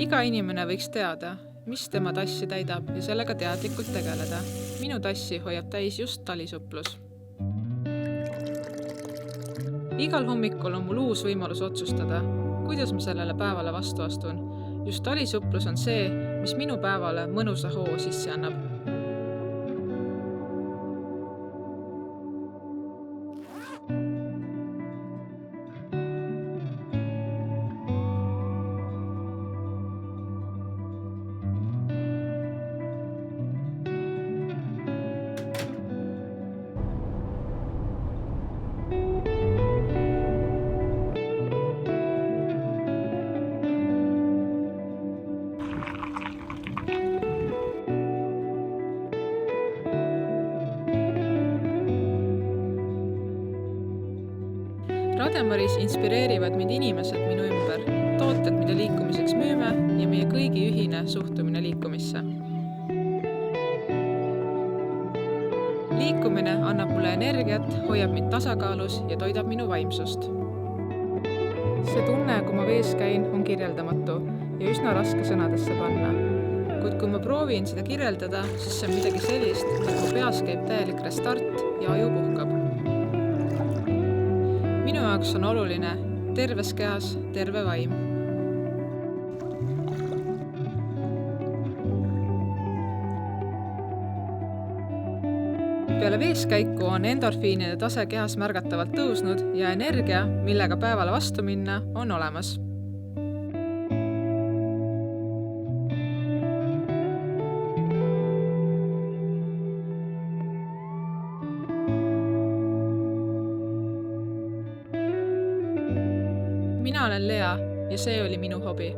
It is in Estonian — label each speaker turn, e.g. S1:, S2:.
S1: Iga inimene võiks teada, mis tema tassi täidab ja sellega teadlikult tegeleda. Minu tassi hoiab täis just talisuplus. Igal hommikul on mul uus võimalus otsustada, kuidas ma sellele päevale vastu astun. Just talisuplus on see, mis minu päevale mõnusa hoo sisse annab. Rademaris inspireerivad mind inimesed minu ümber, tooted, mida liikumiseks müüme ja meie kõigi ühine suhtumine liikumisse. Liikumine annab mulle energiat, hoiab mind tasakaalus ja toidab minu vaimsust. See tunne, kui ma vees käin, on kirjeldamatu ja üsna raske sõnadesse panna. Kuid kui ma proovin seda kirjeldada, siis see on midagi sellist, et mu peas käib täielik restart ja aju puhkab. Minu jaoks on oluline terves kehas terve vaim. Peale veeskäiku on endorfiinide tase kehas märgatavalt tõusnud ja energia, millega päevale vastu minna, on olemas. Mina olen Lea ja see oli minu hobi.